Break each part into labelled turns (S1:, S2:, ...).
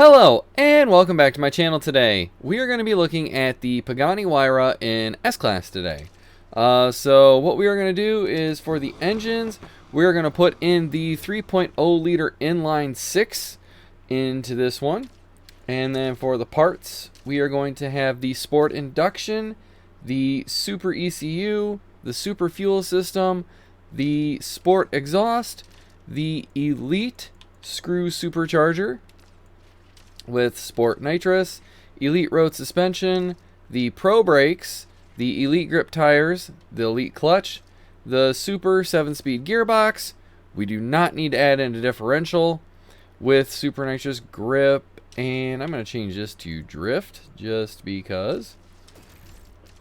S1: Hello and welcome back to my channel today. We are going to be looking at the Pagani Huayra in S-Class today. So what we are going to do is for the engines, we are going to put in the 3.0 liter inline 6 into this one. And then for the parts, we are going to have the Sport Induction, the Super ECU, the Super Fuel System, the Sport Exhaust, the Elite Screw Supercharger with Sport Nitrous, Elite Road Suspension, the Pro Brakes, the Elite Grip Tires, the Elite Clutch, the Super 7-speed gearbox. We do not need to add in a differential with Super Nitrous Grip, and I'm going to change this to Drift just because.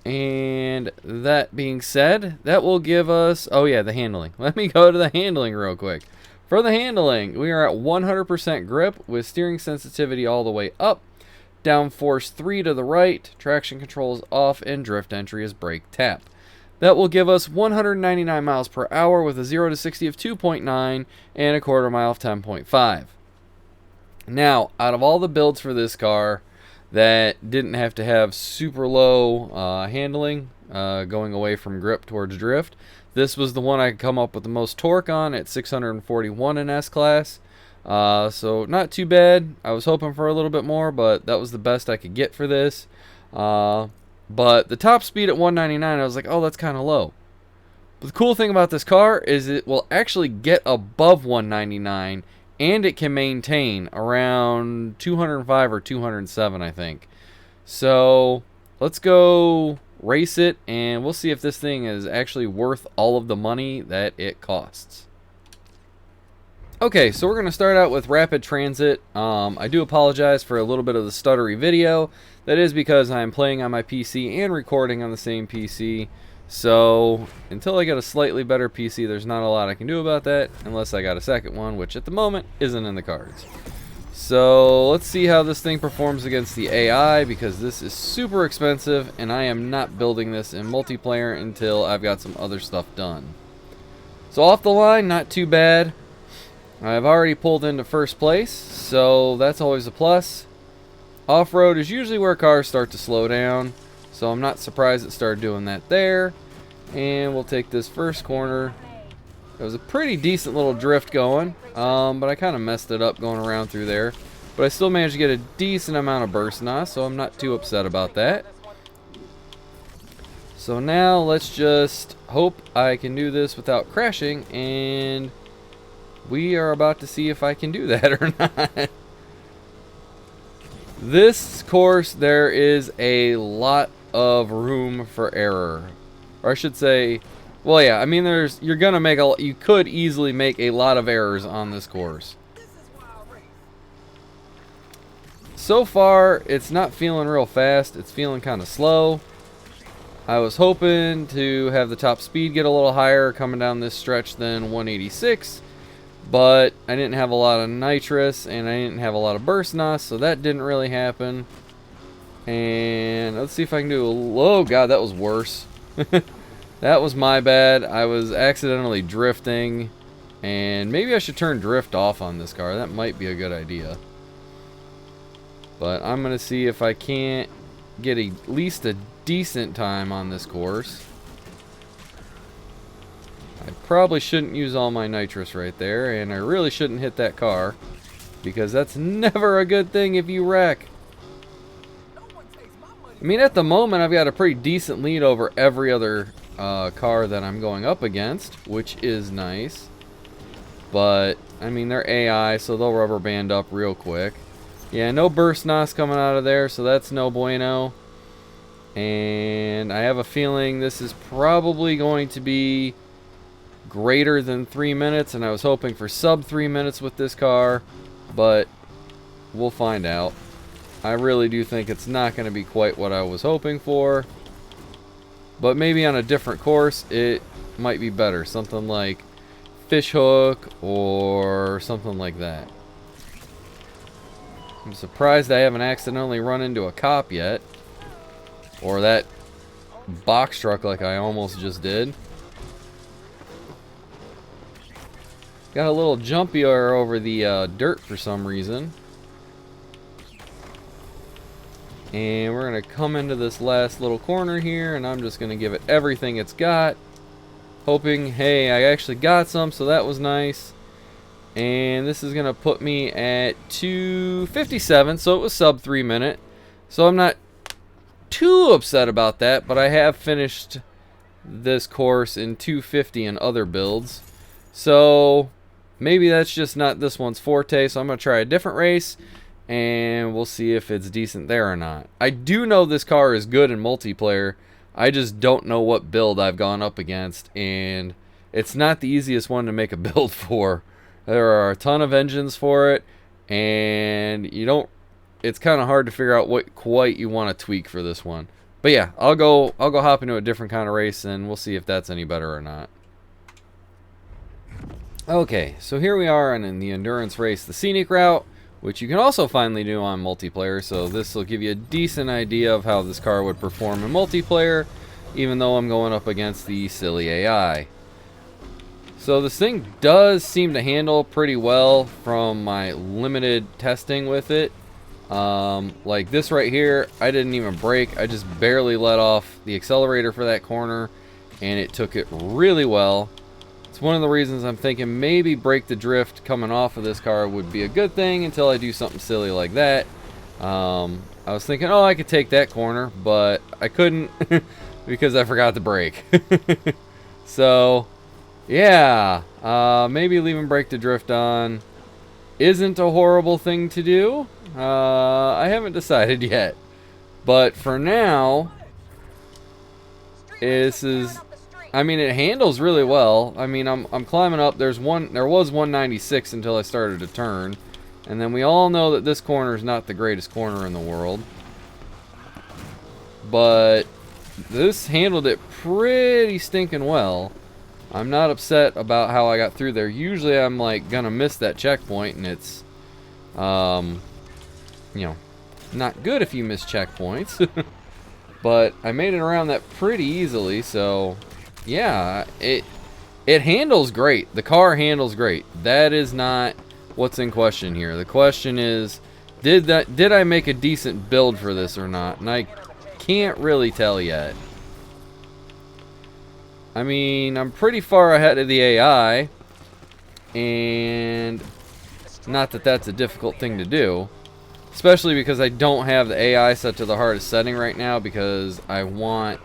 S1: And that being said, that will give us, oh yeah, the handling. Let me go to the handling real quick. For the handling, we are at 100% grip with steering sensitivity all the way up, downforce 3 to the right, traction control is off, and drift entry is brake tap. That will give us 199 miles per hour with a 0 to 60 of 2.9 and a quarter mile of 10.5. Now, out of all the builds for this car that didn't have to have super low handling, going away from grip towards drift, this was the one I could come up with the most torque on at 641 in S-Class. So not too bad. I was hoping for a little bit more, but that was the best I could get for this. But the top speed at 199, I was like, oh, that's kind of low. But the cool thing about this car is it will actually get above 199, and it can maintain around 205 or 207, I think. So let's go race it, and we'll see if this thing is actually worth all of the money that it costs. Okay, so we're going to start out with rapid transit. I do apologize for a little bit of the stuttery video. That is because I'm playing on my PC and recording on the same PC. So until I get a slightly better PC, there's not a lot I can do about that, unless I got a second one, which at the moment isn't in the cards. So let's see how this thing performs against the AI, because this is super expensive and I am not building this in multiplayer until I've got some other stuff done. So off the line, not too bad. I've already pulled into first place, so that's always a plus. Off-road is usually where cars start to slow down, so I'm not surprised it started doing that there. And we'll take this first corner. It was a pretty decent little drift going, but I kind of messed it up going around through there. But I still managed to get a decent amount of burst NOS, so I'm not too upset about that. So now let's just hope I can do this without crashing, and we are about to see if I can do that or not. This course, there is a lot of room for error. Or I should say, well, yeah, I mean, you're gonna make you could easily make a lot of errors on this course. So far, it's not feeling real fast. It's feeling kind of slow. I was hoping to have the top speed get a little higher coming down this stretch than 186, but I didn't have a lot of nitrous and I didn't have a lot of burst NOS, so that didn't really happen. And let's see if I can do oh god, that was worse. That was my bad. I was accidentally drifting, and maybe I should turn drift off on this car. That might be a good idea. But I'm going to see if I can't get at least a decent time on this course. I probably shouldn't use all my nitrous right there, and I really shouldn't hit that car, because that's never a good thing if you wreck. I mean, at the moment, I've got a pretty decent lead over every other car that I'm going up against, which is nice. But, I mean, they're AI, so they'll rubber band up real quick. Yeah, no burst NOS coming out of there, so that's no bueno. And I have a feeling this is probably going to be greater than 3 minutes, and I was hoping for sub 3 minutes with this car, but we'll find out. I really do think it's not going to be quite what I was hoping for, but maybe on a different course it might be better, something like Fishhook or something like that. I'm surprised I haven't accidentally run into a cop yet, or that box truck like I almost just did. Got a little jumpier over the dirt for some reason. And we're going to come into this last little corner here, and I'm just going to give it everything it's got. Hoping, hey, I actually got some, so that was nice. And this is going to put me at 2:57, so it was sub 3 minute. So I'm not too upset about that, but I have finished this course in 2:50 in other builds. So maybe that's just not this one's forte, so I'm going to try a different race, and we'll see if it's decent there or not. I do know this car is good in multiplayer. I just don't know what build I've gone up against, and it's not the easiest one to make a build for. There are a ton of engines for it, and it's kind of hard to figure out what quite you want to tweak for this one. But yeah, I'll go hop into a different kind of race, and we'll see if that's any better or not. Okay, so here we are in the endurance race, the Scenic Route, which you can also finally do on multiplayer, so this will give you a decent idea of how this car would perform in multiplayer, even though I'm going up against the silly AI. So this thing does seem to handle pretty well from my limited testing with it. Like this right here, I didn't even brake. I just barely let off the accelerator for that corner, and it took it really well. It's one of the reasons I'm thinking maybe break the drift coming off of this car would be a good thing until I do something silly like that. I was thinking, oh, I could take that corner, but I couldn't because I forgot to brake. So, yeah, maybe leaving brake to drift on isn't a horrible thing to do. I haven't decided yet, but for now, this is, I mean, it handles really well. I mean, I'm climbing up. There was 196 until I started to turn, and then we all know that this corner is not the greatest corner in the world, but this handled it pretty stinking well. I'm not upset about how I got through there. Usually I'm like gonna miss that checkpoint, and it's you know, not good if you miss checkpoints. But I made it around that pretty easily, so yeah, it handles great. The car handles great. That is not what's in question here. The question is, did I make a decent build for this or not? And I can't really tell yet. I mean, I'm pretty far ahead of the AI, and not that that's a difficult thing to do, especially because I don't have the AI set to the hardest setting right now, because I want,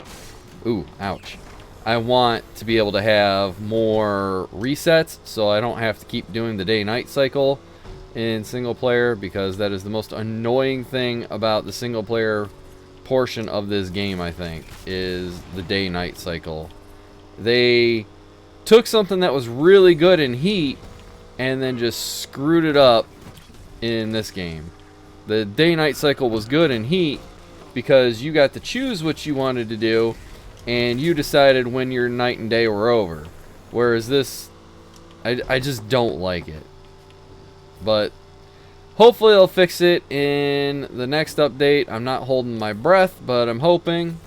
S1: ooh, ouch, I want to be able to have more resets so I don't have to keep doing the day-night cycle in single player, because that is the most annoying thing about the single player portion of this game, I think, is the day-night cycle. They took something that was really good in Heat and then just screwed it up in this game. The day-night cycle was good in Heat because you got to choose what you wanted to do, and you decided when your night and day were over. Whereas this, I just don't like it. But hopefully they'll fix it in the next update. I'm not holding my breath, but I'm hoping.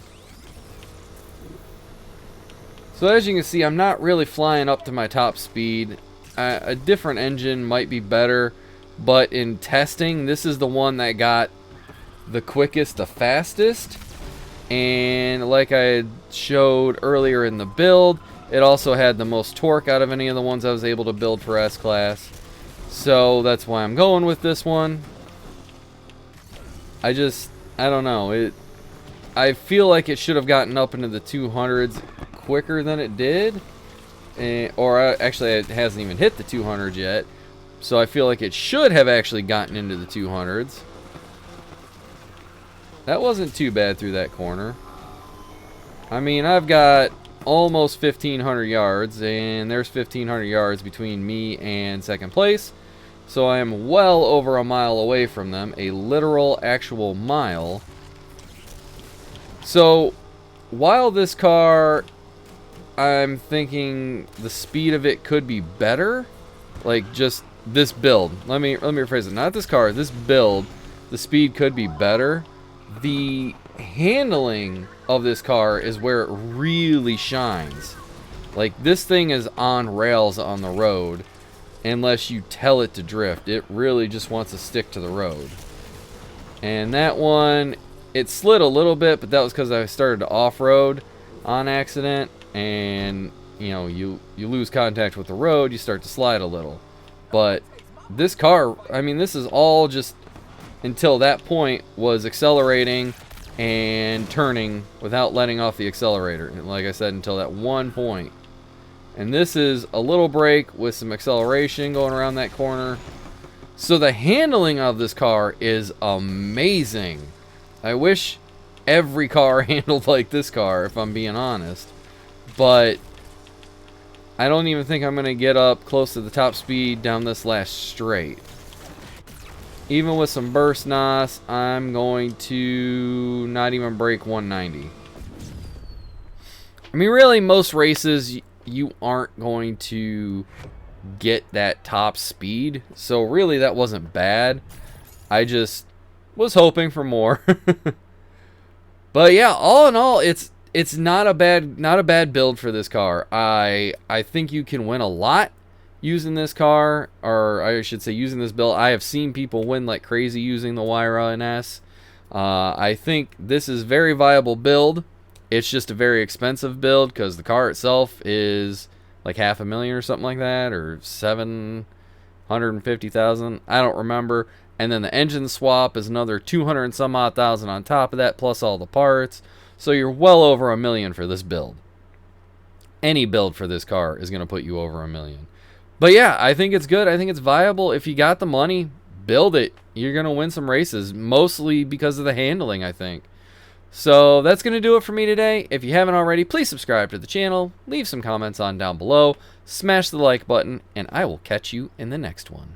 S1: So as you can see, I'm not really flying up to my top speed. A different engine might be better, but in testing, this is the one that got the quickest, the fastest. And like I showed earlier in the build, it also had the most torque out of any of the ones I was able to build for S-Class. So that's why I'm going with this one. I don't know. I feel like it should have gotten up into the 200s quicker than it did. Actually, it hasn't even hit the 200 yet. So I feel like it should have actually gotten into the 200s. That wasn't too bad through that corner. I mean, I've got almost 1,500 yards, and there's 1,500 yards between me and second place. So I am well over a mile away from them, a literal, actual mile. So while this car, I'm thinking the speed of it could be better, like just this build. Let me rephrase it. Not this car, this build, the speed could be better. The handling of this car is where it really shines. Like, this thing is on rails on the road unless you tell it to drift. It really just wants to stick to the road. And that one, it slid a little bit, but that was because I started to off-road on accident, and you know, you lose contact with the road, you start to slide a little. But this car, I mean, this is all just until that point was accelerating and turning without letting off the accelerator. And like I said, until that one point. And this is a little brake with some acceleration going around that corner. So the handling of this car is amazing. I wish every car handled like this car, if I'm being honest. But I don't even think I'm going to get up close to the top speed down this last straight. Even with some burst NOS, I'm going to not even break 190. I mean, really, most races, you aren't going to get that top speed. So really, that wasn't bad. I just was hoping for more. But yeah, all in all, it's not a bad build for this car. I think you can win a lot using this car, or I should say using this build. I have seen people win like crazy using the Huayra NS. I think this is very viable build. It's just a very expensive build because the car itself is like $500,000 or something like that, or $750,000. I don't remember. And then the engine swap is another 200 and some odd thousand on top of that, plus all the parts. So you're well over $1 million for this build. Any build for this car is going to put you over $1 million. But yeah, I think it's good. I think it's viable. If you got the money, build it. You're going to win some races, mostly because of the handling, I think. So that's going to do it for me today. If you haven't already, please subscribe to the channel. Leave some comments on down below. Smash the like button, and I will catch you in the next one.